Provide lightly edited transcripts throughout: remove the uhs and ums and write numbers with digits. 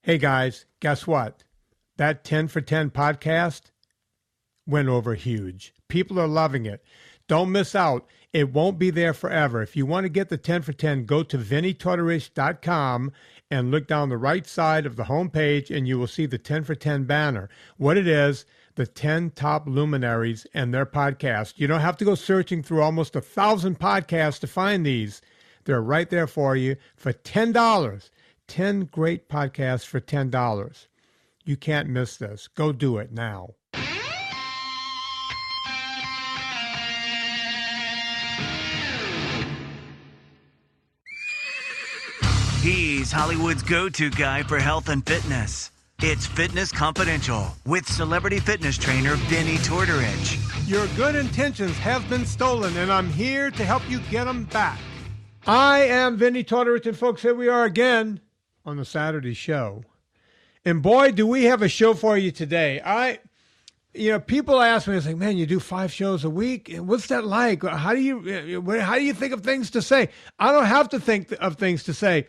Hey guys, guess what? That 10 for 10 podcast went over huge. People are loving it. Don't miss out. It won't be there forever. If you want to get the 10 for 10, go to vinnietortorich.com and look down the right side of the homepage and you will see the 10 for 10 banner. What it is, the 10 top luminaries and their podcast. You don't have to go searching through almost 1,000 podcasts to find these. They're right there for you for $10. 10 great podcasts for $10. You can't miss this. Go do it now. He's Hollywood's go-to guy for health and fitness. It's Fitness Confidential with celebrity fitness trainer Vinnie Tortorich. Your good intentions have been stolen, and I'm here to help you get them back. I am Vinnie Tortorich, and folks, here we are again on the Saturday show. And boy, do we have a show for you today. People ask me, it's like, man, you do 5 shows a week? What's that like? How do you think of things to say? I don't have to think of things to say.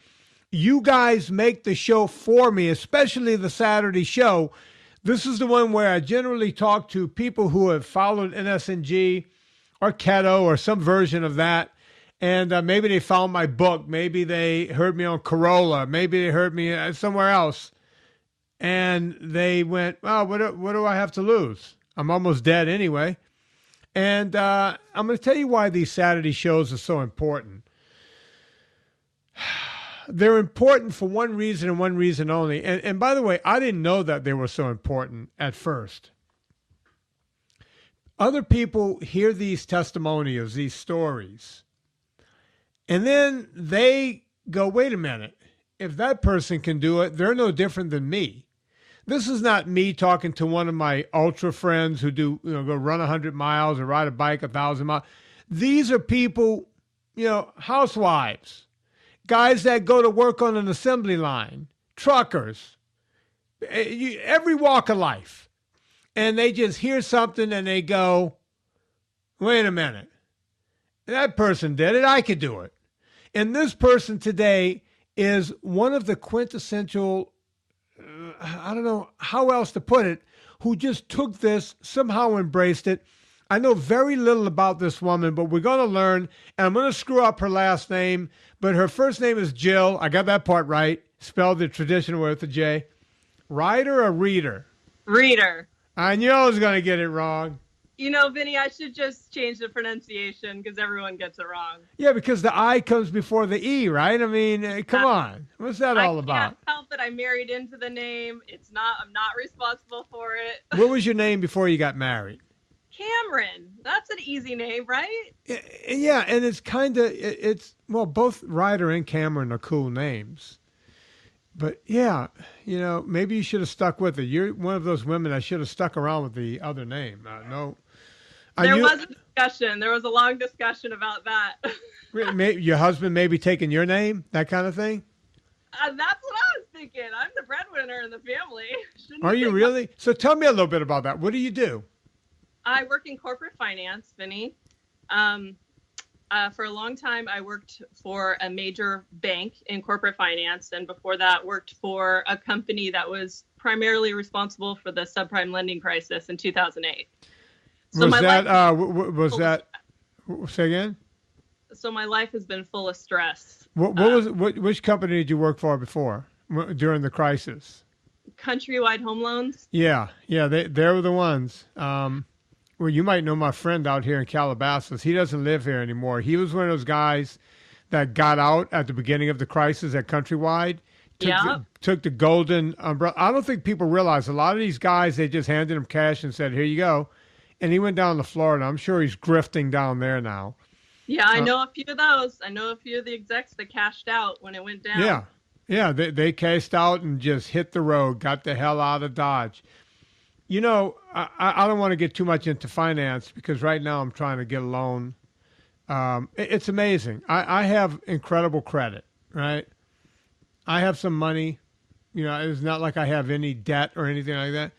You guys make the show for me, especially the Saturday show. This is the one where I generally talk to people who have followed NSNG or keto or some version of that. And maybe they found my book. Maybe they heard me on Corolla. Maybe they heard me somewhere else. And they went, oh, what do I have to lose? I'm almost dead anyway. And I'm going to tell you why these Saturday shows are so important. They're important for one reason and one reason only. And by the way, I didn't know that they were so important at first. Other people hear these testimonials, these stories, and then they go, wait a minute. If that person can do it, they're no different than me. This is not me talking to one of my ultra friends who do, go run 100 miles or ride a bike 1,000 miles. These are people, housewives, guys that go to work on an assembly line, truckers, every walk of life. And they just hear something and they go, wait a minute. That person did it. I could do it. And this person today is one of the quintessential, I don't know how else to put it, who just took this, somehow embraced it. I know very little about this woman, but we're going to learn, and I'm going to screw up her last name, but her first name is Jill. I got that part right, spelled the traditional way with a J. Rieder or Rieder? Rieder. I knew I was going to get it wrong. Vinnie, I should just change the pronunciation because everyone gets it wrong. Yeah, because the I comes before the E, right? I mean, come on. What's that all about? I can't help it. I married into the name. I'm not responsible for it. What was your name before you got married? Cameron. That's an easy name, right? Yeah, and it's kind of, both Ryder and Cameron are cool names. But yeah, maybe you should have stuck with it. You're one of those women that should have stuck around with the other name. No. There was a discussion. There was a long discussion about that. Your husband maybe taking your name, that kind of thing? That's what I was thinking. I'm the breadwinner in the family. Are you really? So tell me a little bit about that. What do you do? I work in corporate finance, Vinnie. For a long time, I worked for a major bank in corporate finance. And before that, worked for a company that was primarily responsible for the subprime lending crisis in 2008. So say again? So my life has been full of stress. Which company did you work for before, during the crisis? Countrywide Home Loans. Yeah, they were the ones. Well, you might know my friend out here in Calabasas. He doesn't live here anymore. He was one of those guys that got out at the beginning of the crisis at Countrywide. Took the golden umbrella. I don't think people realize a lot of these guys, they just handed him cash and said, here you go. And he went down to Florida. I'm sure he's grifting down there now. Yeah, I know a few of those. I know a few of the execs that cashed out when it went down. Yeah, they cashed out and just hit the road, got the hell out of Dodge. I don't want to get too much into finance because right now I'm trying to get a loan. It's amazing. I have incredible credit, right? I have some money. It's not like I have any debt or anything like that.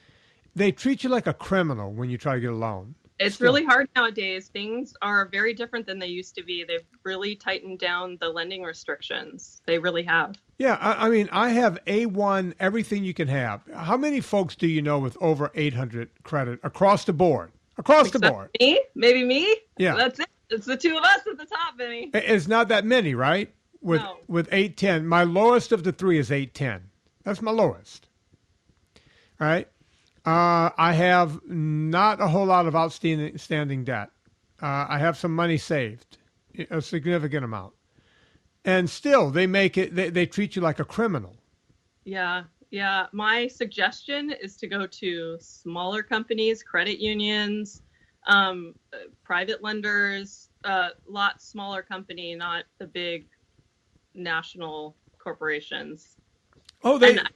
They treat you like a criminal when you try to get a loan. It's Still. really hard nowadays. Things are very different than they used to be. They've really tightened down the lending restrictions. They really have. Yeah, I mean, I have A1, everything you can have. How many folks do you know with over 800 credit across the board? Across the Except board. me? Maybe me? Yeah. That's it. It's the two of us at the top, Vinny. It's not that many, right? With No. with 810. My lowest of the three is 810. That's my lowest. All right. I have not a whole lot of outstanding debt. I have some money saved, a significant amount. And still, they make it, they treat you like a criminal. Yeah. Yeah. My suggestion is to go to smaller companies, credit unions, private lenders, lot smaller company, not the big national corporations. Oh, they. And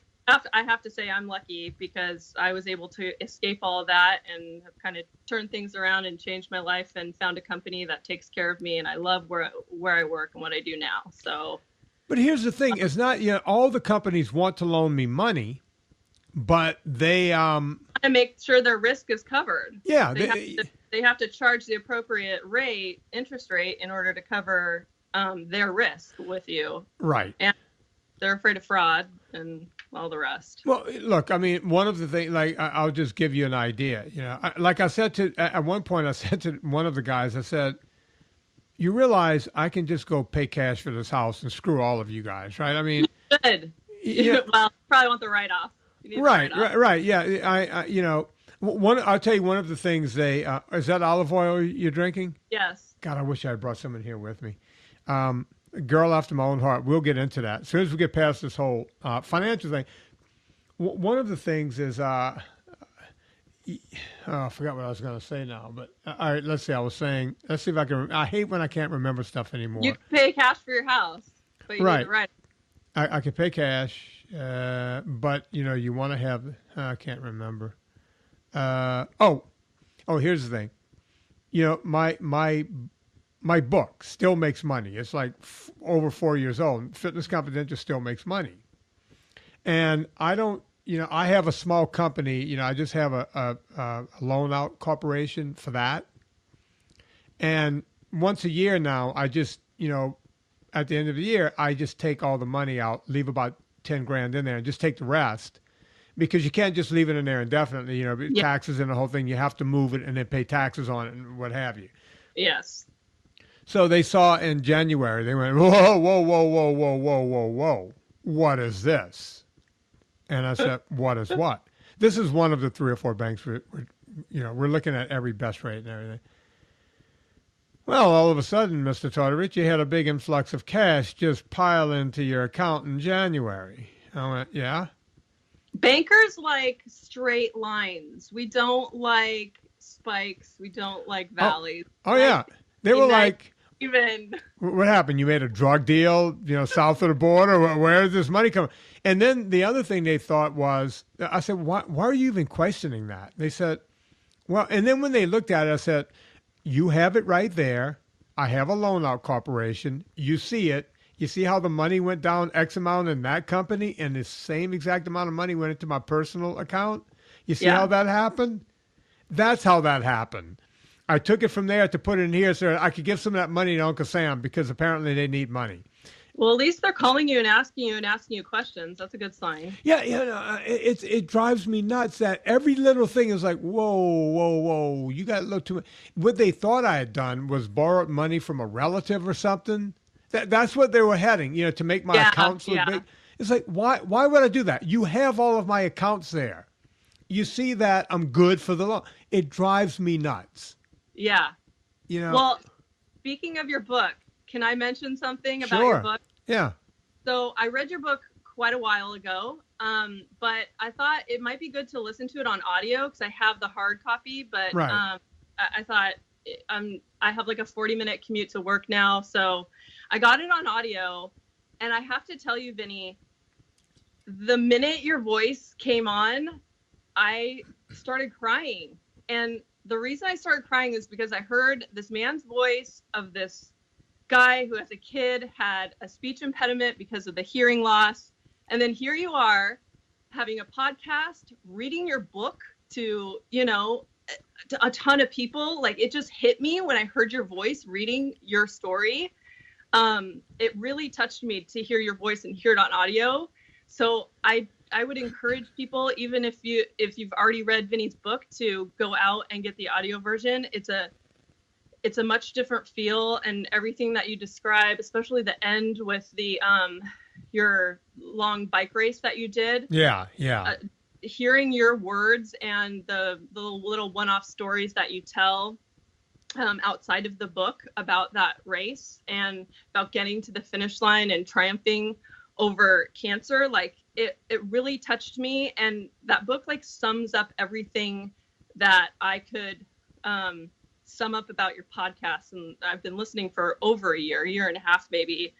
I have to say I'm lucky because I was able to escape all of that and have kind of turned things around and changed my life and found a company that takes care of me, and I love where I work and what I do now. So, But here's the thing: it's not, all the companies want to loan me money, but they I make sure their risk is covered. yeah They have to charge the appropriate interest rate, in order to cover their risk with you. right. And they're afraid of fraud and all the rest. Well, look, I mean, one of the things, like, I'll just give you an idea. Like I said at one point, I said to one of the guys, I said, you realize I can just go pay cash for this house and screw all of you guys, right? I mean, Good. Yeah. Well, probably want the write-off. You need the right. write-off. Yeah. I'll tell you one of the things is that olive oil you're drinking? Yes. God, I wish I had brought some in here with me. Girl after my own heart. We'll get into that as soon as we get past this whole financial thing. One of the things is, I forgot what I was going to say now. But all right, let's see. Let's see if I can. I hate when I can't remember stuff anymore. You can pay cash for your house, but you need to write. I can pay cash, but you want to have. I can't remember. Here's the thing. My book still makes money. It's like over 4 years old. Fitness Confidential still makes money. And I don't, I have a small company. I just have a loan out corporation for that. And once a year now, I just, at the end of the year, I just take all the money out, leave about 10 grand in there and just take the rest. Because you can't just leave it in there indefinitely, taxes and the whole thing. You have to move it and then pay taxes on it and what have you. Yes. So they saw in January, they went, whoa, whoa, whoa, whoa, whoa, whoa, whoa, whoa. What is this? And I said, what is what? This is one of the 3 or 4 banks we're looking at every best rate and everything. Well, all of a sudden, Mr. Tortorich, you had a big influx of cash just pile into your account in January. I went, yeah. Bankers like straight lines. We don't like spikes. We don't like valleys. Oh yeah. They were like, even. What happened? You made a drug deal, south of the border? Where is this money coming? And then the other thing they thought was, I said, why are you even questioning that? They said, well, and then when they looked at it, I said, you have it right there. I have a loan out corporation. You see it. You see how the money went down X amount in that company and the same exact amount of money went into my personal account? You see how that happened? That's how that happened. I took it from there to put it in here so I could give some of that money to Uncle Sam because apparently they need money. Well, at least they're calling you and asking you questions. That's a good sign. Yeah, it drives me nuts that every little thing is like, whoa, whoa, whoa. You got to look too much. What they thought I had done was borrowed money from a relative or something. That's what they were heading, to make my accounts look big. It's like, why would I do that? You have all of my accounts there. You see that I'm good for the loan. It drives me nuts. Yeah. Well, speaking of your book, can I mention something about your book? Yeah. So I read your book quite a while ago, but I thought it might be good to listen to it on audio because I have the hard copy. But I thought I have like a 40-minute commute to work now, so I got it on audio, and I have to tell you, Vinny, the minute your voice came on, I started crying. And the reason I started crying is because I heard this man's voice of this guy who, as a kid, had a speech impediment because of the hearing loss. And then here you are having a podcast, reading your book to, a ton of people. Like, it just hit me when I heard your voice reading your story. It really touched me to hear your voice and hear it on audio. So I would encourage people, even if you've already read Vinnie's book, to go out and get the audio version. It's a much different feel, and everything that you describe, especially the end with the your long bike race that you did. Yeah. Hearing your words and the little one-off stories that you tell outside of the book about that race and about getting to the finish line and triumphing over cancer, like it really touched me. And that book like sums up everything that I could sum up about your podcast. And I've been listening for over a year and a half maybe.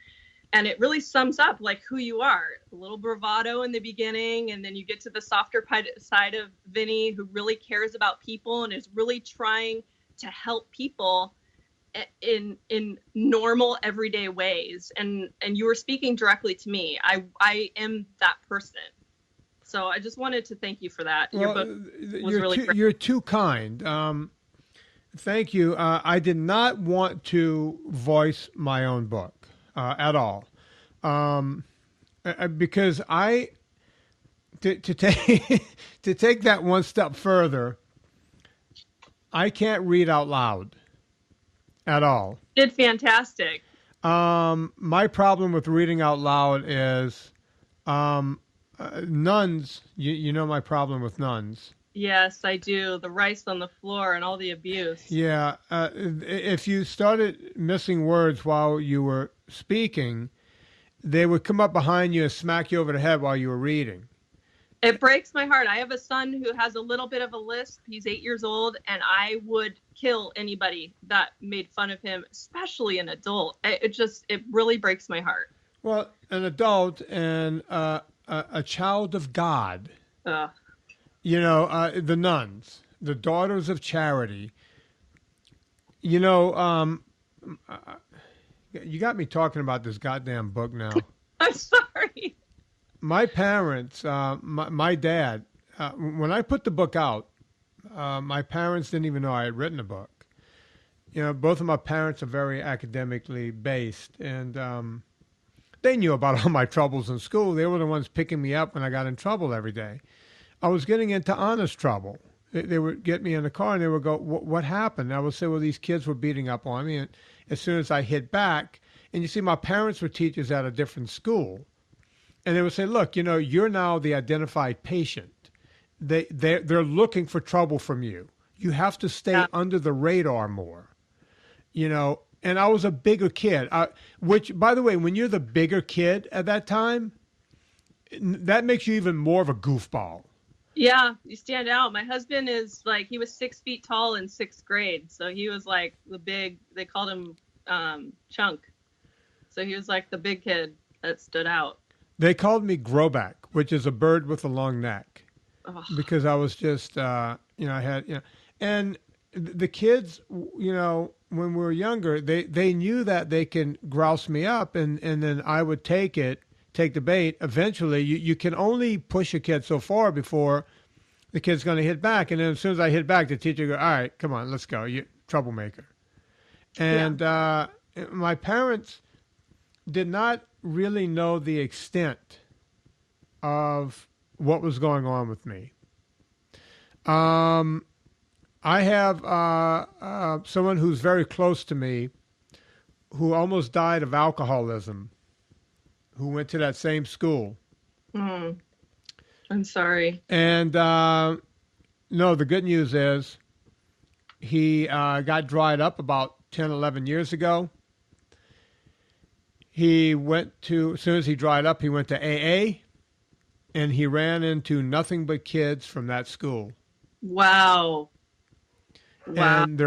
And it really sums up like who you are. A little bravado in the beginning, and then you get to the softer side of Vinnie, who really cares about people and is really trying to help people in normal everyday ways. And you were speaking directly to me. I am that person. So I just wanted to thank you for that. Your book was really great. You're too kind. Thank you. I did not want to voice my own book at all, because to take that one step further, I can't read out loud at all. Did fantastic. My problem with reading out loud is nuns. You know my problem with nuns. Yes, I do. The rice on the floor and all the abuse. Yeah. If you started missing words while you were speaking, they would come up behind you and smack you over the head while you were reading. It breaks my heart. I have a son who has a little bit of a lisp. He's 8 years old, and I would kill anybody that made fun of him, especially an adult. It really breaks my heart. Well, an adult and a child of God. You know, the nuns, the Daughters of Charity. You know, you got me talking about this goddamn book now. I'm sorry. My parents, my dad, when I put the book out, my parents didn't even know I had written a book. You know, both of my parents are very academically based, and they knew about all my troubles in school. They were the ones picking me up when I got in trouble every day. I was getting into honest trouble. They would get me in the car and they would go, what happened? And I would say, well, these kids were beating up on me. And as soon as I hit back, and you see, my parents were teachers at a different school. And they would say, look, you know, you're now the identified patient. They're looking for trouble from you. You have to stay under the radar more, you know. And I was a bigger kid, which, by the way, when you're the bigger kid at that time, that makes you even more of a goofball. Yeah, you stand out. My husband is like, he was 6 feet tall in 6th grade. So he was like the big, they called him Chunk. So he was like the big kid that stood out. They called me Growback, which is a bird with a long neck, because I was just, I had, and the kids, when we were younger, they knew that they can grouse me up, and then I would take the bait. Eventually, you can only push a kid so far before the kid's going to hit back. And then as soon as I hit back, the teacher go, all right, come on, let's go. You troublemaker. And my parents did not really know the extent of what was going on with me. I have someone who's very close to me who almost died of alcoholism, who went to that same school. I'm sorry. And no, the good news is he got dried up about 10, 11 years ago. He went to, as soon as he dried up, he went to AA, and he ran into nothing but kids from that school. Wow. And they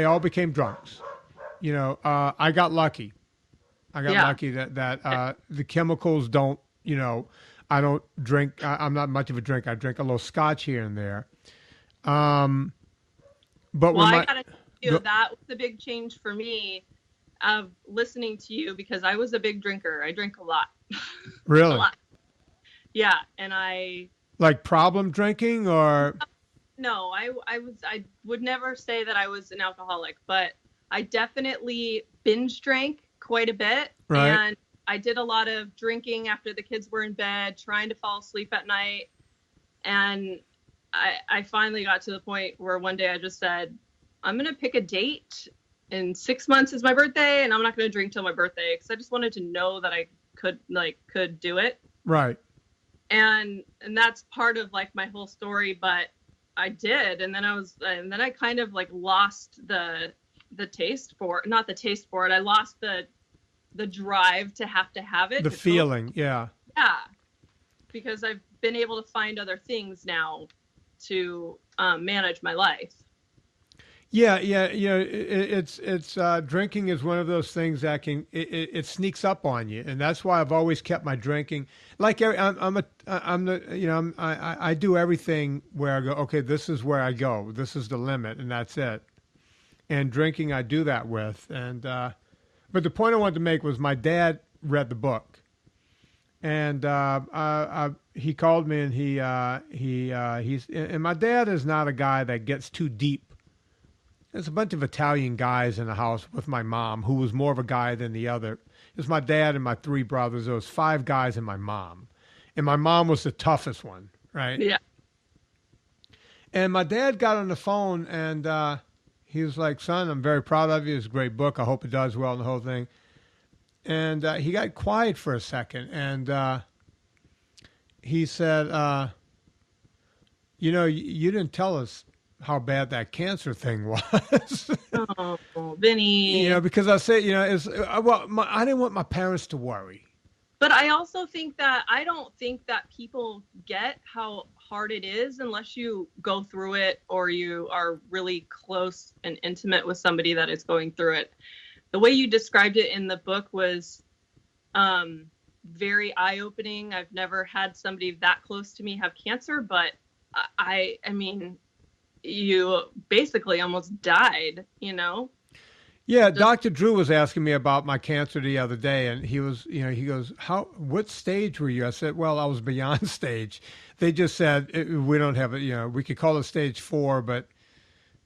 all became drunks. You know, I got lucky. I got lucky that the chemicals don't, I don't drink. I'm not much of a drinker. I drink a little scotch here and there. But I gotta tell you, that was the big change for me of listening to you, because I was a big drinker. I drink a lot. Really? A lot. Yeah, and I like problem drinking or. No, I would never say that I was an alcoholic, but I definitely binge drank quite a bit. Right. And I did a lot of drinking after the kids were in bed, trying to fall asleep at night. And I finally got to the point where one day I just said, I'm going to pick a date. In 6 months is my birthday, and I'm not going to drink till my birthday, because I just wanted to know that I could do it. Right. And that's part of like my whole story, but I did. And then I kind of like lost the taste for, not the taste for it. I lost the drive to have it. The feeling. Yeah. Yeah. Because I've been able to find other things now to manage my life. Yeah, it's drinking is one of those things that it sneaks up on you, and that's why I've always kept my drinking. Like I do everything where I go, okay, this is where I go, this is the limit, and that's it. And drinking, I do that with, and but the point I wanted to make was my dad read the book, and he called me, and and my dad is not a guy that gets too deep. There's a bunch of Italian guys in the house with my mom, who was more of a guy than the other. It's my dad and my three brothers. There was 5 guys and my mom. And my mom was the toughest one, right? Yeah. And my dad got on the phone, and he was like, son, I'm very proud of you. It's a great book. I hope it does well and the whole thing. And he got quiet for a second, and he said, you didn't tell us how bad that cancer thing was. Oh, Vinnie. Because I said, I didn't want my parents to worry. But I also think that I don't think that people get how hard it is unless you go through it or you are really close and intimate with somebody that is going through it. The way you described it in the book was very eye-opening. I've never had somebody that close to me have cancer, but I mean, you basically almost died, Yeah, Dr. Drew was asking me about my cancer the other day, and he goes, what stage were you? I said, well, I was beyond stage. They just said, we don't have it, we could call it stage 4, but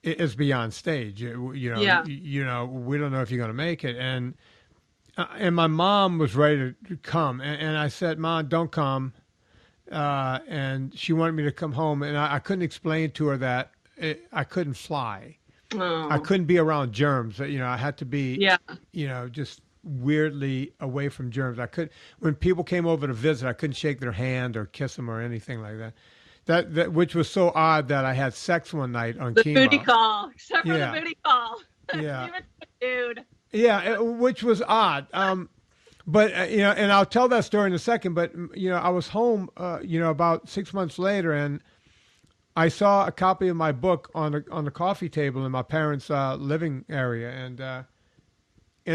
it's beyond stage. Yeah. We don't know if you're going to make it. And my mom was ready to come, and I said, Mom, don't come. And she wanted me to come home, and I couldn't explain to her that I couldn't fly. Oh. I couldn't be around germs. I had to be, Yeah. Just weirdly away from germs. When people came over to visit, I couldn't shake their hand or kiss them or anything like that. That which was so odd that I had sex one night on The chemo. booty call, except for Yeah. the booty call. Yeah. Even dude. Yeah, which was odd. But and I'll tell that story in a second. But I was home, about 6 months later, and I saw a copy of my book on the coffee table in my parents' living area, and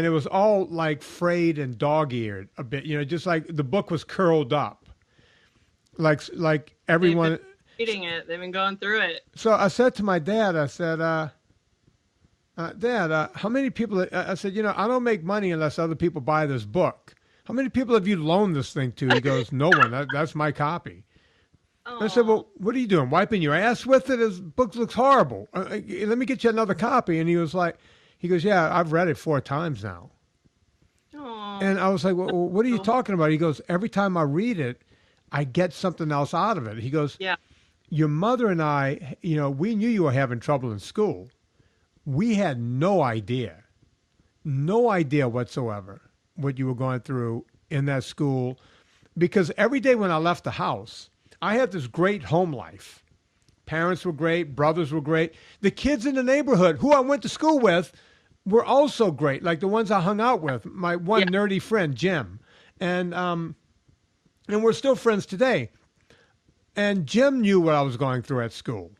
it was all like frayed and dog-eared a bit. Just like the book was curled up, like everyone. They've been reading it. They've been going through it. So I said to my dad, I said, Dad, how many people? I said, I don't make money unless other people buy this book. How many people have you loaned this thing to? He goes, no one. That's my copy. I said, well, what are you doing? Wiping your ass with it? This book looks horrible. Let me get you another copy. And he goes, yeah, I've read it 4 times now. Aww. And I was like, well, what are you talking about? He goes, every time I read it, I get something else out of it. He goes, Yeah. Your mother and I, we knew you were having trouble in school. We had no idea whatsoever what you were going through in that school. Because every day when I left the house, I had this great home life. Parents were great. Brothers were great. The kids in the neighborhood who I went to school with were also great, like the ones I hung out with. My one nerdy friend, Jim. And we're still friends today. And Jim knew what I was going through at school.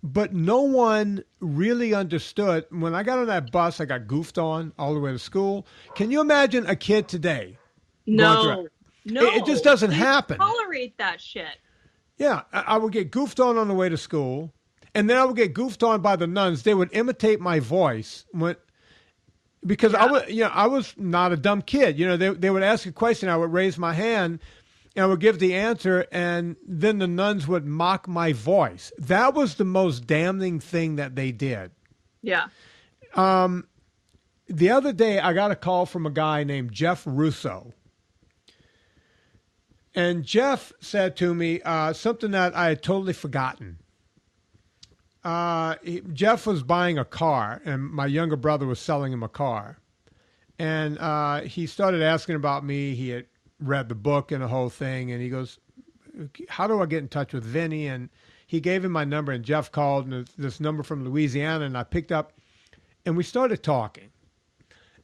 But no one really understood. When I got on that bus, I got goofed on all the way to school. Can you imagine a kid today? No. It just doesn't happen. Tolerate that shit. Yeah, I would get goofed on the way to school, and then I would get goofed on by the nuns. They would imitate my voice because I was not a dumb kid. They would ask a question, I would raise my hand, and I would give the answer, and then the nuns would mock my voice. That was the most damning thing that they did. Yeah. The other day, I got a call from a guy named Jeff Russo. And Jeff said to me something that I had totally forgotten. Jeff was buying a car, and my younger brother was selling him a car. And he started asking about me. He had read the book and the whole thing. And he goes, how do I get in touch with Vinnie? And he gave him my number, and Jeff called, and this number from Louisiana, and I picked up, and we started talking.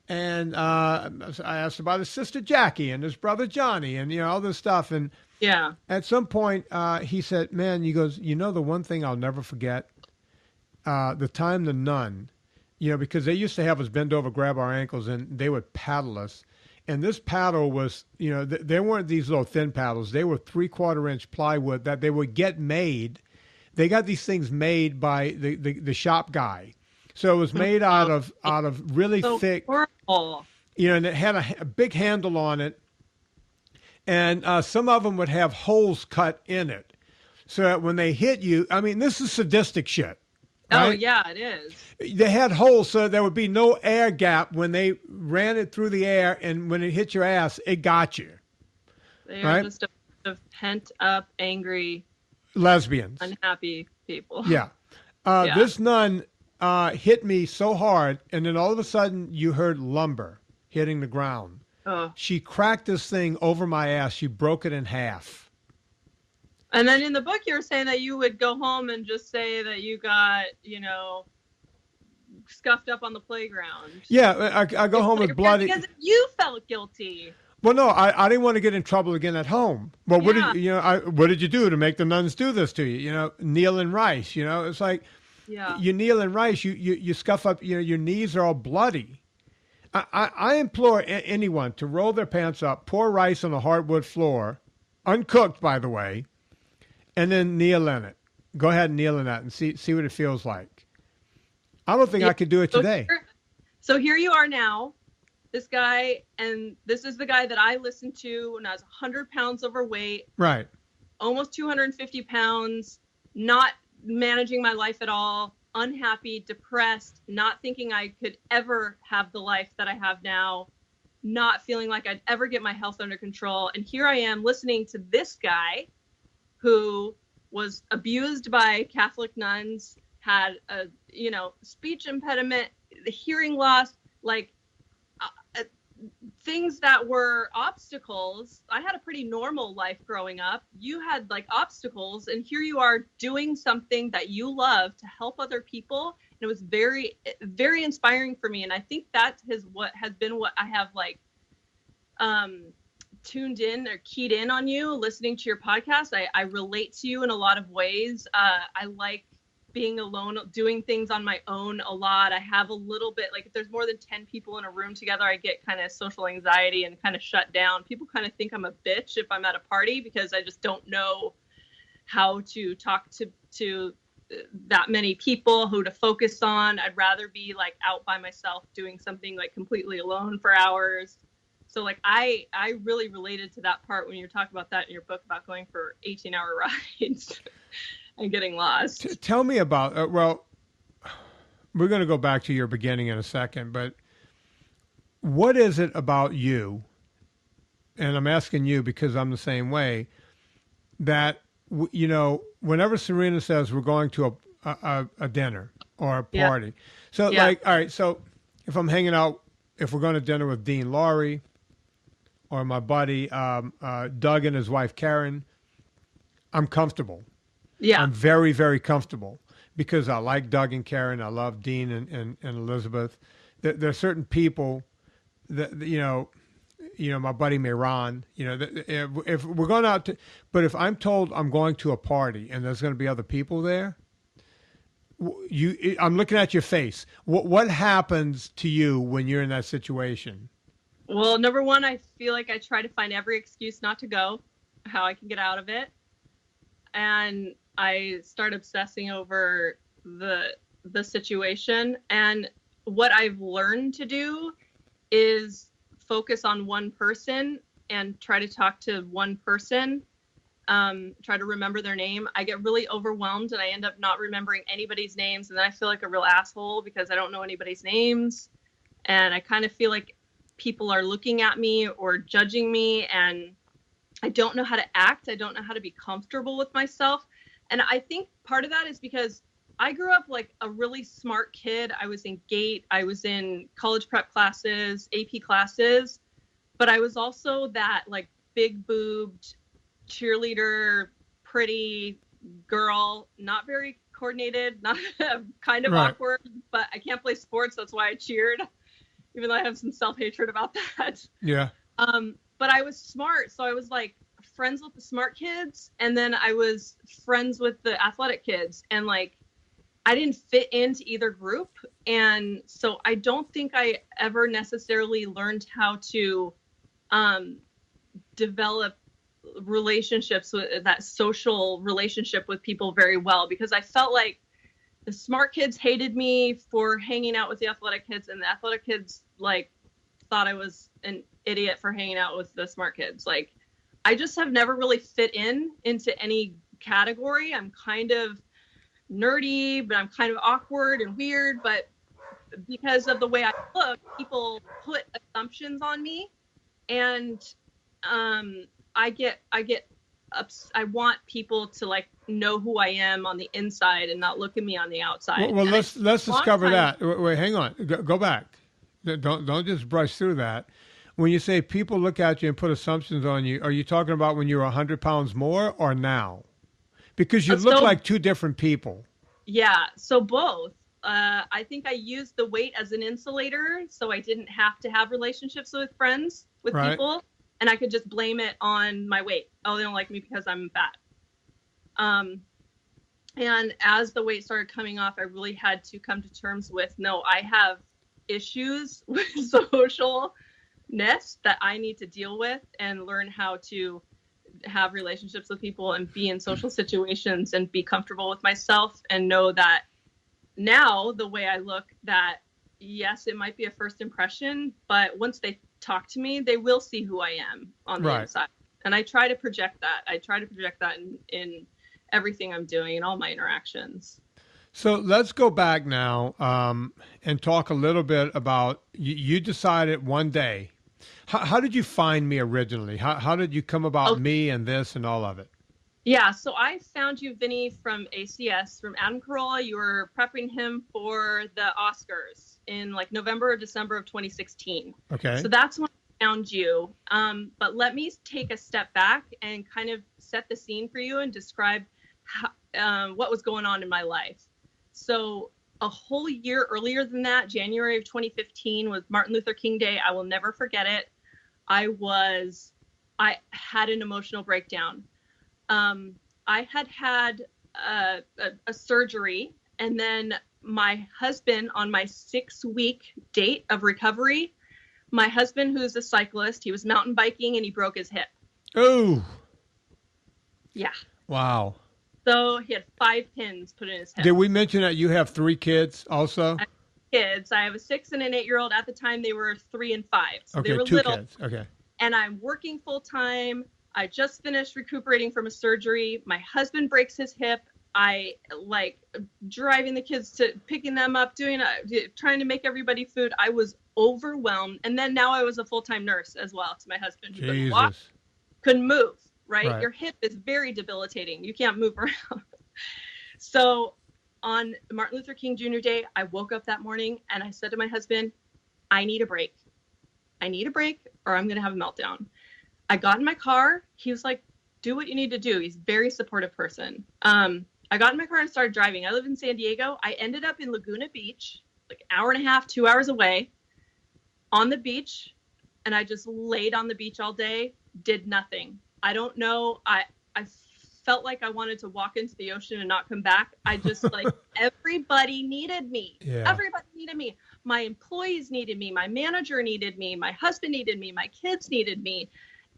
And I asked about his sister Jackie and his brother Johnny and, all this stuff. And Yeah. at some point, he said, man, he goes, the one thing I'll never forget, the time the nun, because they used to have us bend over, grab our ankles, and they would paddle us. And this paddle was, they weren't these little thin paddles. They were 3/4-inch plywood that they would get made. They got these things made by the shop guy. So it was made out of really So thick, horrible. and it had a big handle on it. And some of them would have holes cut in it. So that when they hit you, I mean, this is sadistic shit. Oh, Right? yeah, it is. They had holes so there would be no air gap when they ran it through the air, and when it hit your ass, it got you. They are Right? just a bunch of pent up, angry, Lesbians. unhappy people. Yeah. Yeah. This nun hit me so hard, and then all of a sudden you heard lumber hitting the ground. Oh. She cracked this thing over my ass. She broke it in half. And then in the book, you were saying that you would go home and just say that you got, scuffed up on the playground. Yeah, I go home with bloody. Because you felt guilty. Well, no, I didn't want to get in trouble again at home. Well, what Yeah. did you do to make the nuns do this to you? Kneel and rice. It's like Yeah. you kneel and rice. You scuff up. Your knees are all bloody. I implore anyone to roll their pants up, pour rice on a hardwood floor, uncooked, by the way, and then kneel in it. Go ahead and kneel in that and see what it feels like. I don't think I could do it today. So here you are now, this guy, and this is the guy that I listened to when I was 100 pounds overweight, Right. almost 250 pounds, not managing my life at all, unhappy, depressed, not thinking I could ever have the life that I have now, not feeling like I'd ever get my health under control. And here I am listening to this guy who was abused by Catholic nuns, had a, speech impediment, the hearing loss, like things that were obstacles. I had a pretty normal life growing up. You had like obstacles, and here you are doing something that you love to help other people. And it was very, very inspiring for me. And I think that is what has been what I have like tuned in or keyed in on you, listening to your podcast. I relate to you in a lot of ways. I like being alone, doing things on my own a lot. I have a little bit, like if there's more than 10 people in a room together, I get kind of social anxiety and kind of shut down. People kind of think I'm a bitch if I'm at a party because I just don't know how to talk to that many people, who to focus on. I'd rather be like out by myself doing something like completely alone for hours. So like I really related to that part when you were talking about that in your book about going for 18-hour rides and getting lost. Tell me about, well, we're going to go back to your beginning in a second, but what is it about you, and I'm asking you because I'm the same way, that, whenever Serena says we're going to a dinner or a party, so like, all right, so if I'm hanging out, if we're going to dinner with Dean Laurie or my buddy Doug and his wife Karen, I'm comfortable. Yeah. I'm very, very comfortable because I like Doug and Karen. I love Dean and Elizabeth. There are certain people that, my buddy Miran, if we're going out to, but if I'm told I'm going to a party and there's going to be other people there, I'm looking at your face. What happens to you when you're in that situation? Well, number one, I feel like I try to find every excuse not to go, how I can get out of it. And I start obsessing over the situation. And what I've learned to do is focus on one person and try to talk to one person, try to remember their name, I get really overwhelmed and I end up not remembering anybody's names. And then I feel like a real asshole because I don't know anybody's names. And I kind of feel like people are looking at me or judging me, and I don't know how to act. I don't know how to be comfortable with myself. And I think part of that is because I grew up like a really smart kid. I was in GATE. I was in college prep classes, AP classes, but I was also that like big boobed cheerleader, pretty girl, not very coordinated, not kind of Right. awkward, but I can't play sports. That's why I cheered, even though I have some self-hatred about that. Yeah. But I was smart. So I was like friends with the smart kids. And then I was friends with the athletic kids. And like, I didn't fit into either group. And so I don't think I ever necessarily learned how to develop relationships with that social relationship with people very well, because I felt like the smart kids hated me for hanging out with the athletic kids, and the athletic kids like thought I was an idiot for hanging out with the smart kids. Like, I just have never really fit into any category. I'm kind of nerdy, but I'm kind of awkward and weird. But because of the way I look, people put assumptions on me, and I want people to like know who I am on the inside and not look at me on the outside. Well, let's discover that. Wait, hang on. Go back. Don't just brush through that. When you say people look at you and put assumptions on you, are you talking about when you were 100 pounds more or now? Because you look like two different people. Yeah, so both. I think I used the weight as an insulator, so I didn't have to have relationships with friends, with people, and I could just blame it on my weight. Oh, they don't like me because I'm fat. And as the weight started coming off, I really had to come to terms with, no, I have issues with socialness that I need to deal with and learn how to have relationships with people and be in social situations and be comfortable with myself, and know that now the way I look, that yes, it might be a first impression, but once they talk to me, they will see who I am on the inside. And I try to project that. I try to project that in everything I'm doing, in all my interactions. So let's go back now and talk a little bit about, you decided one day. How did you find me originally? How did you come about me and this and all of it? Yeah, so I found you, Vinnie, from ACS, from Adam Carolla. You were prepping him for the Oscars in like November or December of 2016. Okay. So that's when I found you. But let me take a step back and kind of set the scene for you and describe what was going on in my life. So a whole year earlier than that, January of 2015, was Martin Luther King Day. I will never forget it. I had an emotional breakdown. I had a surgery, and then my husband, on my 6-week date of recovery, my husband, who's a cyclist, he was mountain biking and he broke his hip. Oh. Yeah. Wow. So he had 5 pins put in his hip. Did we mention that you have 3 kids also? Kids. I have a 6 and an 8-year-old. At the time, they were 3 and 5. So okay, they were 2 little. kids. Okay. And I'm working full time. I just finished recuperating from a surgery. My husband breaks his hip. I like driving the kids to picking them up, trying to make everybody food. I was overwhelmed. And then now I was a full-time nurse as well to my husband, who couldn't walk, couldn't move, right? Your hip is very debilitating. You can't move around. So on Martin Luther King Jr. Day, I woke up that morning and I said to my husband, I need a break. I need a break or I'm going to have a meltdown. I got in my car. He was like, do what you need to do. He's a very supportive person. I got in my car and started driving. I live in San Diego. I ended up in Laguna Beach, like an hour and a half, 2 hours away, on the beach. And I just laid on the beach all day, did nothing. I don't know. I felt like I wanted to walk into the ocean and not come back. I just like, everybody needed me. Yeah. Everybody needed me. My employees needed me. My manager needed me. My husband needed me. My kids needed me.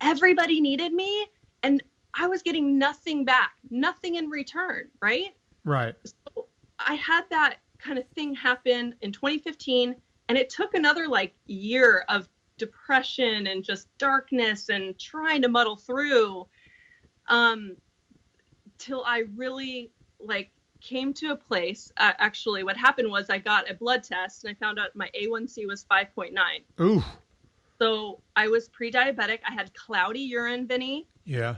Everybody needed me. And I was getting nothing back, nothing in return. Right. Right. So I had that kind of thing happen in 2015. And it took another like year of depression and just darkness and trying to muddle through, till I really like came to a place. Actually, what happened was I got a blood test and I found out my A1C was 5.9. Ooh. So I was pre-diabetic. I had cloudy urine, Vinny. Yeah.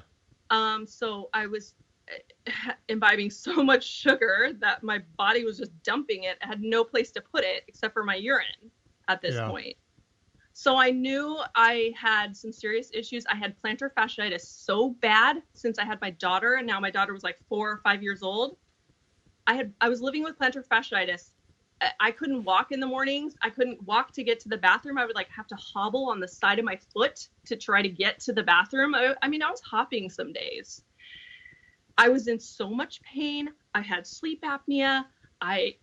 So I was imbibing so much sugar that my body was just dumping it. I had no place to put it except for my urine at this point. So I knew I had some serious issues. I had plantar fasciitis so bad since I had my daughter, and now my daughter was like 4 or 5 years old. I was living with plantar fasciitis. I couldn't walk in the mornings. I couldn't walk to get to the bathroom. I would like have to hobble on the side of my foot to try to get to the bathroom. I mean, I was hopping some days. I was in so much pain. I had sleep apnea. I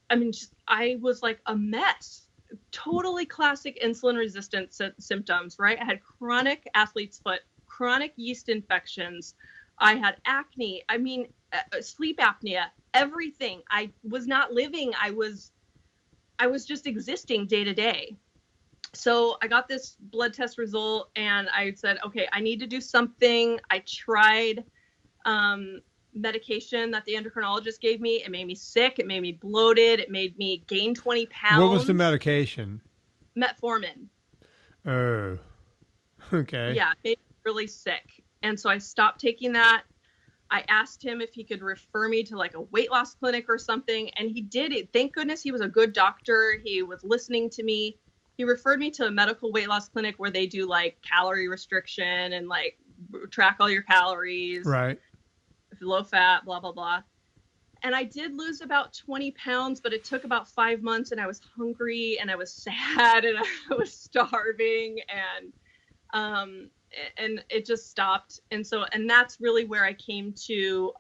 was like a mess. Totally classic insulin resistance symptoms, right? I had chronic athlete's foot, chronic yeast infections. I had acne. I mean, sleep apnea, everything. I was not living. I was just existing day to day. So I got this blood test result and I said, okay, I need to do something. I tried medication that the endocrinologist gave me. It made me sick. It made me bloated. It made me gain 20 pounds. What was the medication? Metformin. Oh, okay. Yeah, it made me really sick. And so I stopped taking that. I asked him if he could refer me to like a weight loss clinic or something. And he did it. Thank goodness he was a good doctor. He was listening to me. He referred me to a medical weight loss clinic where they do like calorie restriction and like track all your calories. Right. Low fat, blah, blah, blah. And I did lose about 20 pounds, but it took about 5 months and I was hungry and I was sad and I was starving and it just stopped. And that's really where I came to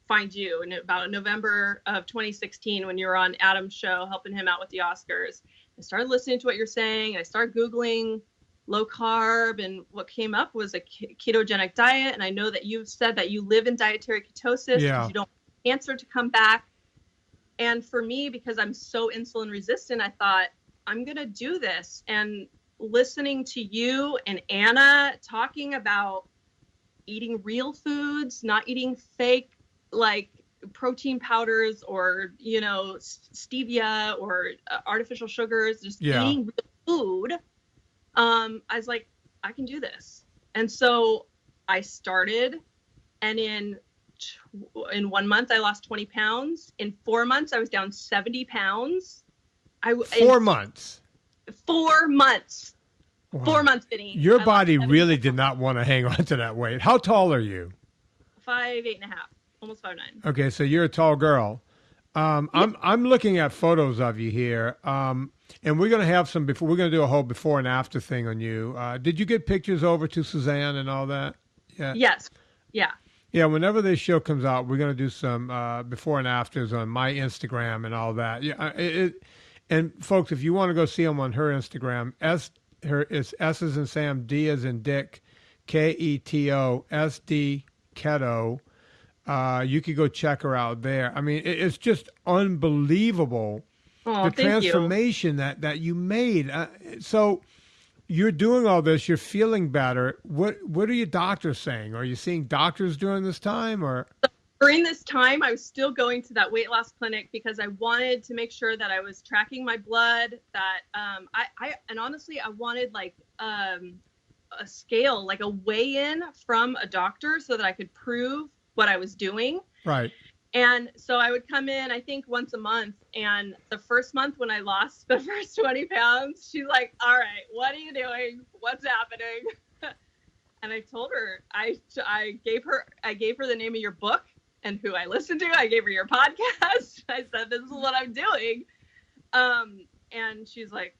find you in about November of 2016 when you were on Adam's show, helping him out with the Oscars. I started listening to what you're saying and I started Googling low carb, and what came up was a ketogenic diet. And I know that you've said that you live in dietary ketosis because you don't want cancer to come back. And for me, because I'm so insulin resistant, I thought I'm going to do this. And listening to you and Anna talking about eating real foods, not eating fake like protein powders or, stevia or artificial sugars, just eating real food. I was like, I can do this. And so I started, and in 1 month, I lost 20 pounds. In 4 months, I was down 70 pounds. 4 months? 4 months. Wow. 4 months, Vinnie. Your body really did not want to hang on to that weight. How tall are you? 5'8.5", almost 5'9". Okay, so you're a tall girl. I'm looking at photos of you here. And we're going to have we're going to do a whole before and after thing on you. Did you get pictures over to Suzanne and all that? Yeah. Yes. Yeah. Yeah. Whenever this show comes out, we're going to do some before and afters on my Instagram and all that. Yeah. And folks, if you want to go see them on her Instagram, it's S as in Sam, D as in Dick, KETO, SD Keto. You could go check her out there. I mean, it's just unbelievable. Oh, the transformation that you made. So you're doing all this. You're feeling better. What are your doctors saying? Are you seeing doctors during this time, or? During this time, I was still going to that weight loss clinic because I wanted to make sure that I was tracking my blood. That and honestly, I wanted like a scale, like a weigh-in from a doctor, so that I could prove what I was doing. Right. And so I would come in, I think once a month. And the first month when I lost the first 20 pounds, she's like, all right, what are you doing? What's happening? And I told her, I gave her the name of your book and who I listened to. I gave her your podcast. I said, this is what I'm doing. And she's like,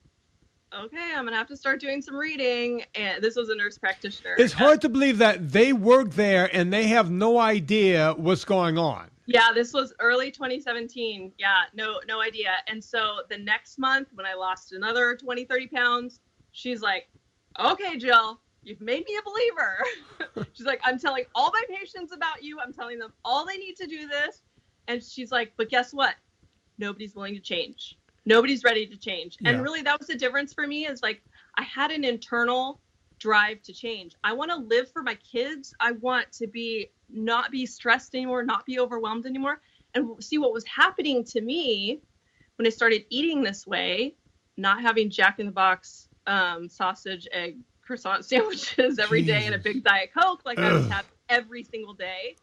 okay, I'm going to have to start doing some reading. And this was a nurse practitioner. It's hard to believe that they work there and they have no idea what's going on. Yeah, this was early 2017. Yeah, no idea. And so the next month when I lost another 20, 30 pounds, she's like, okay, Jill, you've made me a believer. She's like, I'm telling all my patients about you. I'm telling them all they need to do this. And she's like, but guess what? Nobody's willing to change. Nobody's ready to change. Yeah. And really that was the difference for me, is like, I had an internal drive to change. I want to live for my kids. I want to not be stressed anymore, not be overwhelmed anymore. And see what was happening to me when I started eating this way, not having Jack in the Box sausage, egg, croissant sandwiches every day and a big Diet Coke like I was having every single day.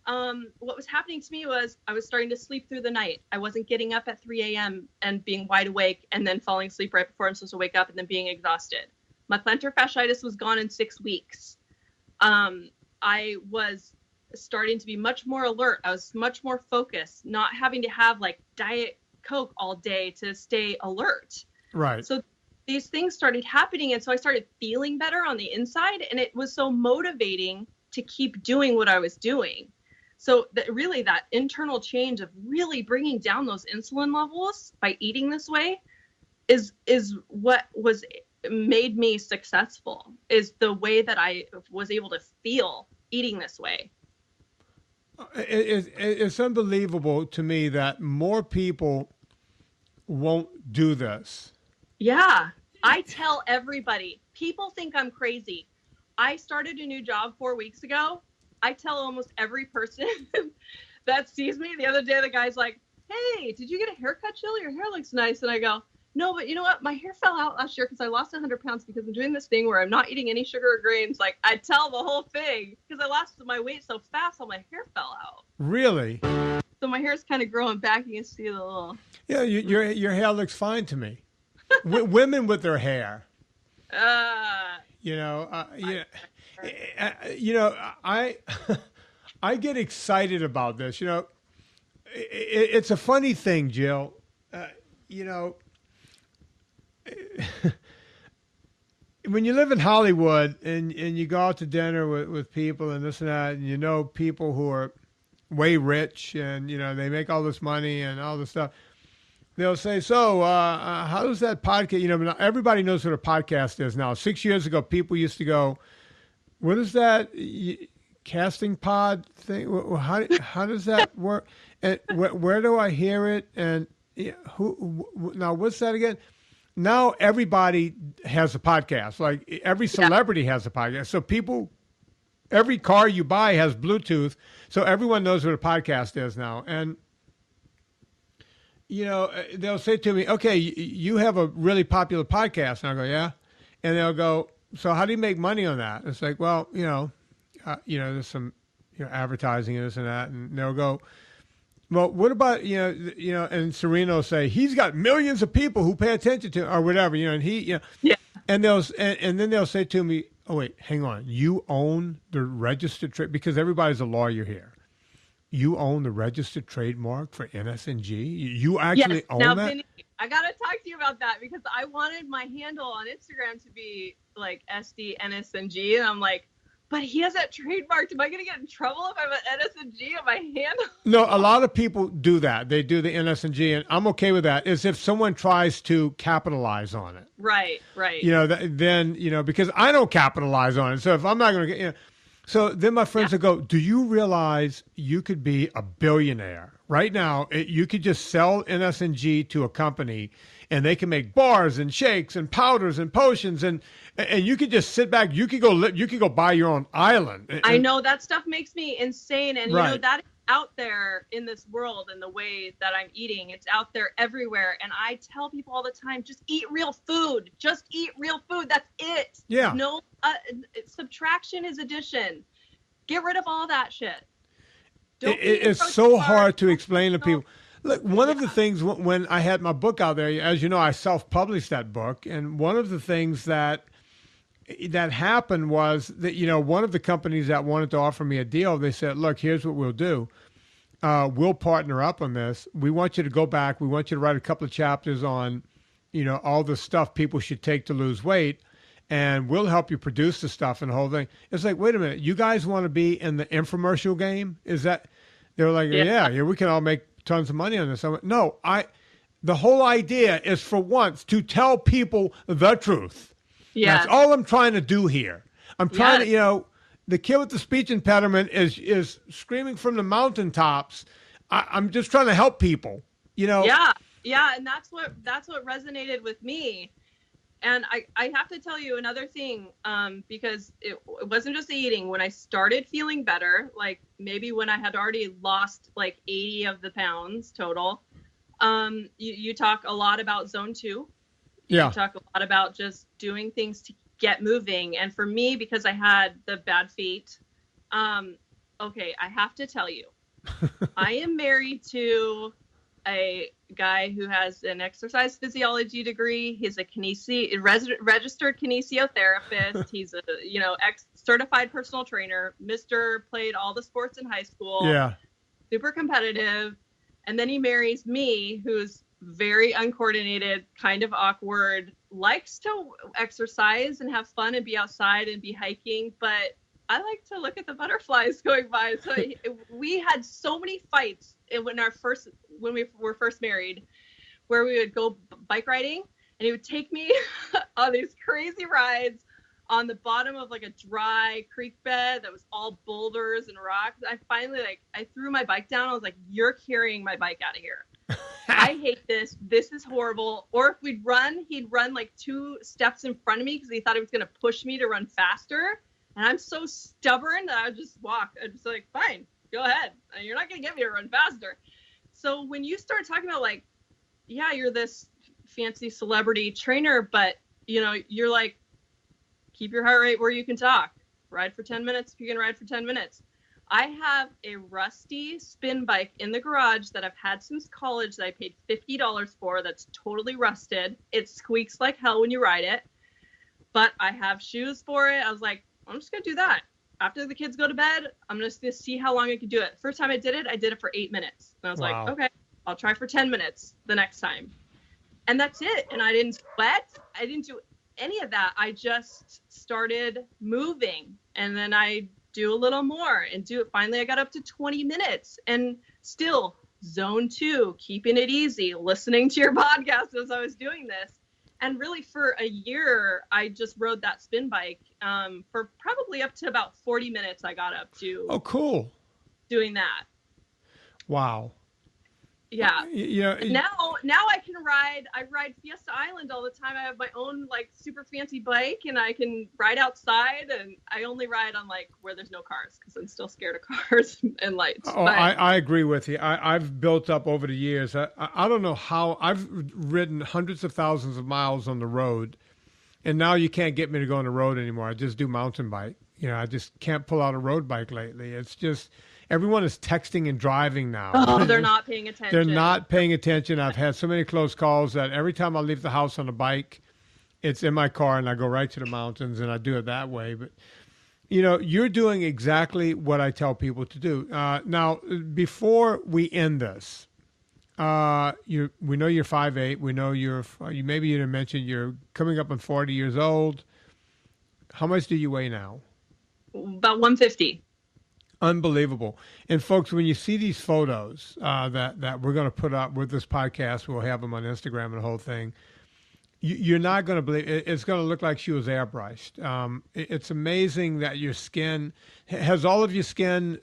What was happening to me was I was starting to sleep through the night. I wasn't getting up at 3 a.m. and being wide awake and then falling asleep right before I'm supposed to wake up and then being exhausted. My plantar fasciitis was gone in 6 weeks. I was starting to be much more alert. I was much more focused, not having to have like Diet Coke all day to stay alert. Right. So these things started happening. And so I started feeling better on the inside. And it was so motivating to keep doing what I was doing. So really that internal change of really bringing down those insulin levels by eating this way is what made me successful, is the way that I was able to feel eating this way. It's unbelievable to me that more people won't do this. Yeah, I tell everybody. People think I'm crazy. I started a new job 4 weeks ago. I tell almost every person that sees me. The other day, the guy's like, "Hey, did you get a haircut, Jill? Your hair looks nice." And I go, "No, but you know what? My hair fell out last year because I lost 100 pounds because I'm doing this thing where I'm not eating any sugar or grains." Like, I tell the whole thing because I lost my weight so fast, all my hair fell out. Really? So my hair's kind of growing back. You can see the little. Yeah, your hair looks fine to me. Women with their hair. I get excited about this. It's a funny thing, Jill. When you live in Hollywood and you go out to dinner with people and this and that, and people who are way rich and they make all this money and all this stuff, they'll say, "So how does that podcast?" Everybody knows what a podcast is now. 6 years ago, people used to go, "What is that casting pod thing? How does that work? And where do I hear it? And now what's that again?" Now everybody has a podcast. Like every celebrity has a podcast. So every car you buy has Bluetooth. So everyone knows what a podcast is now. And they'll say to me, "Okay, you have a really popular podcast." And I'll go, "Yeah." And they'll go, "So how do you make money on that?" It's like, "Well, there's some, advertising and this and that." And they'll go, "Well, what about, and Serena will say, "He's got millions of people who pay attention to," or whatever, and he, Yeah. And then they'll say to me, "Oh, wait, hang on. You own the registered trade," because everybody's a lawyer here. "You own the registered trademark for NSNG? You actually own now, that?" Vinnie, I got to talk to you about that because I wanted my handle on Instagram to be like SD NSNG. And I'm like, but he has that trademarked. Am I going to get in trouble if I have an NSNG on my handle? No, a lot of people do that. They do the NSNG, and I'm okay with that. Is if someone tries to capitalize on it. Right. Then, because I don't capitalize on it. So if I'm not going to get, so then my friends will go, "Do you realize you could be a billionaire right now? You could just sell NSNG to a company and they can make bars and shakes and powders and potions and you could just sit back. You could go buy your own island." I know that stuff makes me insane. And right. That is out there in this world and the way that I'm eating. It's out there everywhere. And I tell people all the time, just eat real food. Just eat real food. That's it. Yeah. No, subtraction is addition. Get rid of all that shit. It's so hard to explain to people. Look, one of the things when I had my book out there, as you know, I self-published that book. And one of the things that happened was that, one of the companies that wanted to offer me a deal, they said, "Look, here's what we'll do. We'll partner up on this. We want you to go back. We want you to write a couple of chapters on, all the stuff people should take to lose weight. And we'll help you produce the stuff and the whole thing." It's like, wait a minute, you guys want to be in the infomercial game? Is that, they're like, yeah, we can all make tons of money on this. I went, "No, the whole idea is for once to tell people the truth." Yeah. That's all I'm trying to do here. I'm trying to, the kid with the speech impediment is screaming from the mountaintops. I'm just trying to help people, Yeah. And that's what resonated with me. And I have to tell you another thing, because it wasn't just the eating. When I started feeling better, like maybe when I had already lost like 80 of the pounds total, you talk a lot about zone 2. Yeah. You talk a lot about just doing things to get moving. And for me, because I had the bad feet, okay, I have to tell you, I am married to a guy who has an exercise physiology degree. He's a registered kinesiotherapist. He's a certified personal trainer. Mr. Played all the sports in high school. Yeah. Super competitive. And then he marries me, who's very uncoordinated, kind of awkward, likes to exercise and have fun and be outside and be hiking, but I like to look at the butterflies going by. So we had so many fights when we were first married, where we would go bike riding, and he would take me on these crazy rides on the bottom of like a dry creek bed that was all boulders and rocks. I finally I threw my bike down. I was like, "You're carrying my bike out of here. I hate this. This is horrible." Or if we'd run, he'd run like 2 steps in front of me because he thought he was going to push me to run faster. And I'm so stubborn that I would just walk. I'm just like, fine, go ahead. You're not going to get me to run faster. So when you start talking about like, yeah, you're this fancy celebrity trainer, but you're like, keep your heart rate where you can talk. Ride for 10 minutes if you can ride for 10 minutes. I have a rusty spin bike in the garage that I've had since college that I paid $50 for. That's totally rusted. It squeaks like hell when you ride it, but I have shoes for it. I was like, I'm just going to do that. After the kids go to bed, I'm just going to see how long I can do it. First time I did it for 8 minutes. And I was like, okay, I'll try for 10 minutes the next time. And that's it. And I didn't sweat. I didn't do any of that. I just started moving. And then I do a little more and do it. Finally, I got up to 20 minutes and still zone 2, keeping it easy, listening to your podcast as I was doing this. And really for a year, I just rode that spin bike for probably up to about 40 minutes. I got up to. Oh, cool. Doing that. Wow. Yeah. Now I can ride. I ride Fiesta Island all the time. I have my own like super fancy bike, and I can ride outside. And I only ride on like where there's no cars because I'm still scared of cars and lights. Oh, I agree with you. I've built up over the years. I don't know how I've ridden hundreds of thousands of miles on the road, and now you can't get me to go on the road anymore. I just do mountain bike. I just can't pull out a road bike lately. It's just. Everyone is texting and driving now. Oh, they're not paying attention. They're not paying attention. I've had so many close calls that every time I leave the house on a bike, it's in my car and I go right to the mountains and I do it that way. But, you're doing exactly what I tell people to do. Now, before we end this, we know you're 5'8". We know maybe you didn't mention you're coming up on 40 years old. How much do you weigh now? About 150. Unbelievable. And folks, when you see these photos that we're going to put up with this podcast, we'll have them on Instagram and the whole thing. You're not going to believe it. It's going to look like she was airbrushed. It's amazing that your skin has all of your skin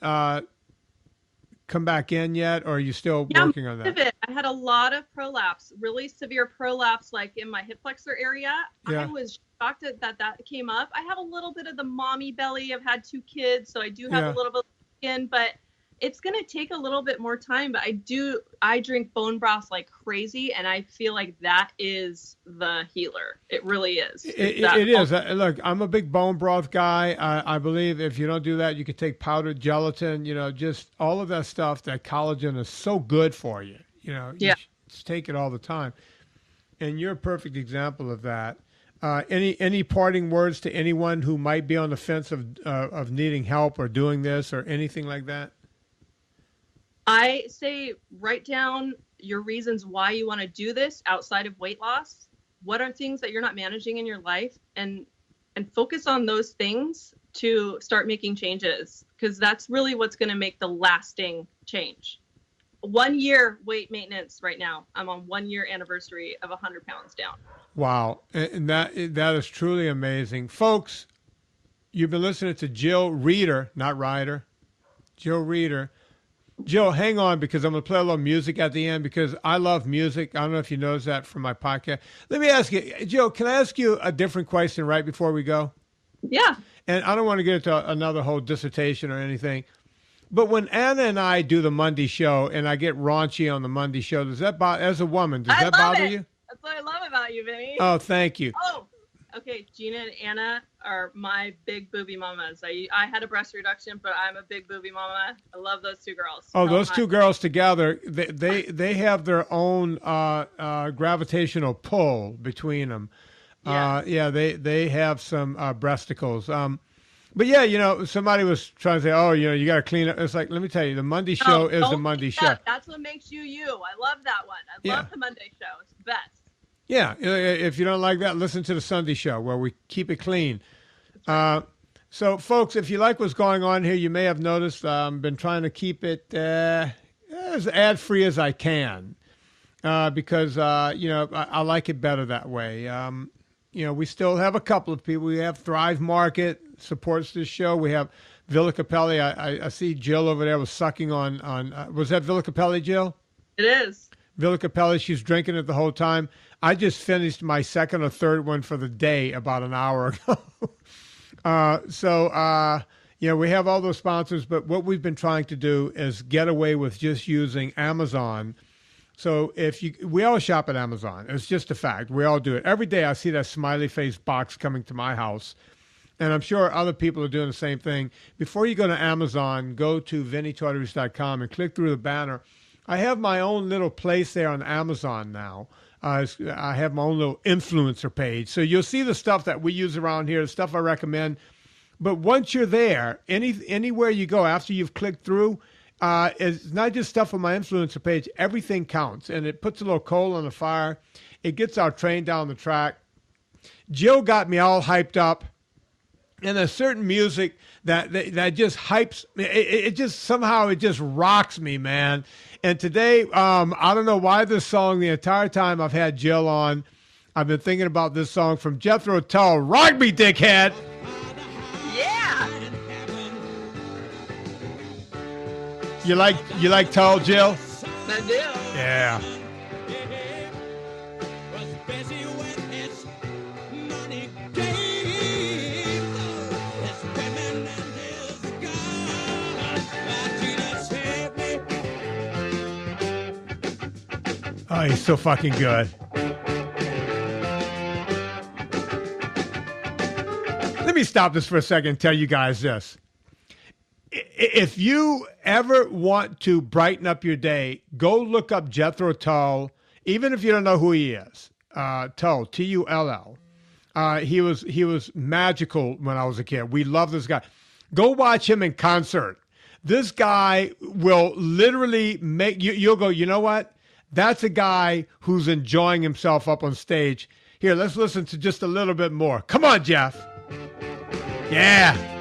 come back in yet, or are you still working on that? It. I had a lot of prolapse, really severe prolapse, like in my hip flexor area. Yeah. I was shocked that came up. I have a little bit of the mommy belly. I've had 2 kids, so I do have a little bit of skin, but it's going to take a little bit more time. But I drink bone broth like crazy, and I feel like that is the healer. It really is. It is. Look, I'm a big bone broth guy. I believe if you don't do that, you could take powdered gelatin, just all of that stuff. That collagen is so good for you. You just take it all the time. And you're a perfect example of that. Any parting words to anyone who might be on the fence of needing help or doing this or anything like that? I say write down your reasons why you want to do this outside of weight loss. What are things that you're not managing in your life, and focus on those things to start making changes, because that's really what's going to make the lasting change. 1 year weight maintenance right now. I'm on 1 year anniversary of 100 pounds down. Wow. And that is truly amazing. Folks, you've been listening to Jill Rieder, not Rider, Jill Rieder. Jill, hang on because I'm going to play a little music at the end because I love music. I don't know if you noticed that from my podcast. Let me ask you, Jill, can I ask you a different question right before we go? Yeah. And I don't want to get into another whole dissertation or anything. But when Anna and I do the Monday show and I get raunchy on the Monday show, does that bother, as a woman, does that bother you? That's what I love about you, Vinny. Oh, thank you. Oh, okay. Gina and Anna are my big booby mamas. I had a breast reduction, but I'm a big booby mama. I love those two girls. Oh, those two girls together, they have their own gravitational pull between them. Yeah, they have some breasticles. But yeah, you know, somebody was trying to say, oh, you know, you got to clean up. It's like, let me tell you, the Monday show is the Monday show. That's what makes you you. I love that one. I love the Monday show. It's the best. Yeah, if you don't like that, listen to the Sunday show where we keep it clean. So, folks, if you like what's going on here, you may have noticed I've been trying to keep it as ad-free as I can because, you know, I like it better that way. You know, we still have a couple of people. We have Thrive Market supports this show. We have Villa Capelli. I see Jill over there was sucking on was that Villa Capelli, Jill? It is. Villa Capelli, she's drinking it the whole time. I just finished my second or third one for the day about an hour ago. So, you know, we have all those sponsors, but what we've been trying to do is get away with just using Amazon. So we all shop at Amazon. It's just a fact. We all do it. Every day I see that smiley face box coming to my house. And I'm sure other people are doing the same thing. Before you go to Amazon, go to VinnieTartarus.com and click through the banner. I have my own little place there on Amazon now. I have my own little influencer page. So you'll see the stuff that we use around here, the stuff I recommend. But once you're there, anywhere you go after you've clicked through, it's not just stuff on my influencer page. Everything counts. And it puts a little coal on the fire. It gets our train down the track. Jill got me all hyped up. And there's certain music that just hypes me. It just somehow it just rocks me, man. And today, I don't know why this song. The entire time I've had Jill on, I've been thinking about this song from Jethro Tull. Rock me, dickhead. Yeah. You like Tull, Jill? I do. Yeah. Oh, he's so fucking good. Let me stop this for a second and tell you guys this. If you ever want to brighten up your day, go look up Jethro Tull, even if you don't know who he is. Tull, Tull. He was magical when I was a kid. We love this guy. Go watch him in concert. This guy will literally make you. You'll go, you know what? That's a guy who's enjoying himself up on stage. Here, let's listen to just a little bit more. Come on, Jeff. Yeah.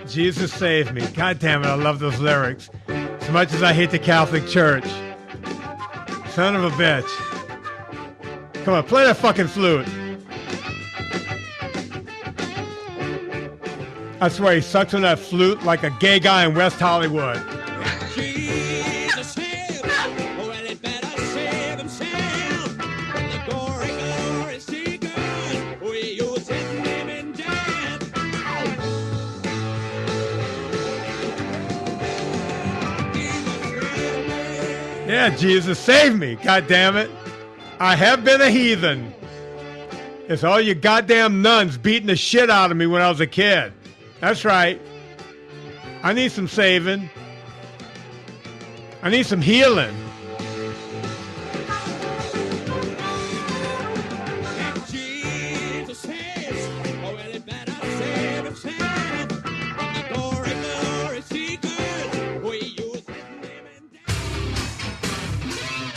Jesus save me. God damn it, I love those lyrics. As much as I hate the Catholic Church. Son of a bitch. Come on, play that fucking flute. I swear he sucks on that flute like a gay guy in West Hollywood. Yeah, Jesus, save me. God damn it. I have been a heathen. It's all you goddamn nuns beating the shit out of me when I was a kid. That's right. I need some saving. I need some healing.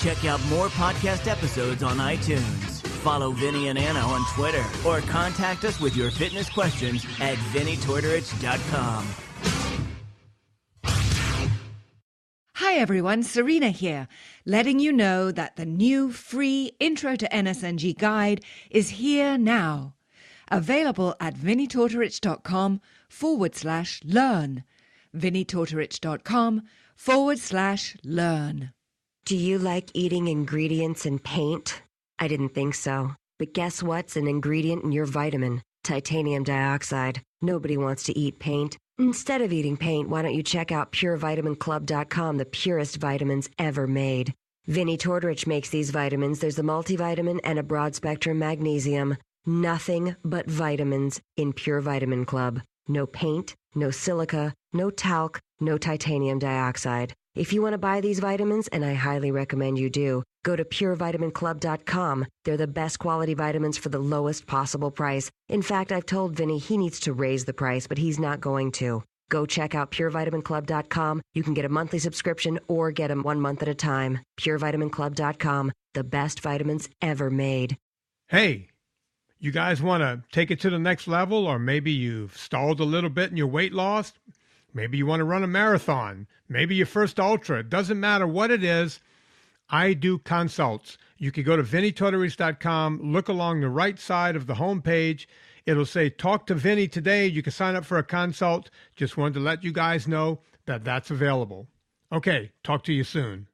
Check out more podcast episodes on iTunes. Follow Vinnie and Anna on Twitter or contact us with your fitness questions at VinnieTortorich.com. Hi everyone, Serena here, letting you know that the new free Intro to NSNG guide is here now. Available at VinnieTortorich.com/learn. VinnieTortorich.com/learn. Do you like eating ingredients in paint? I didn't think so. But guess what's an ingredient in your vitamin? Titanium dioxide. Nobody wants to eat paint. Instead of eating paint, why don't you check out PureVitaminClub.com, the purest vitamins ever made. Vinnie Tortorich makes these vitamins. There's a multivitamin and a broad-spectrum magnesium. Nothing but vitamins in Pure Vitamin Club. No paint, no silica, no talc, no titanium dioxide. If you want to buy these vitamins, and I highly recommend you do, go to PureVitaminClub.com. They're the best quality vitamins for the lowest possible price. In fact, I've told Vinnie he needs to raise the price, but he's not going to. Go check out PureVitaminClub.com. You can get a monthly subscription or get them 1 month at a time. PureVitaminClub.com, the best vitamins ever made. Hey, you guys want to take it to the next level, or maybe you've stalled a little bit in your weight loss? Maybe you want to run a marathon, maybe your first ultra. It doesn't matter what it is. I do consults. You can go to VinnieTortorich.com, look along the right side of the homepage. It'll say, talk to Vinnie today. You can sign up for a consult. Just wanted to let you guys know that that's available. Okay, talk to you soon.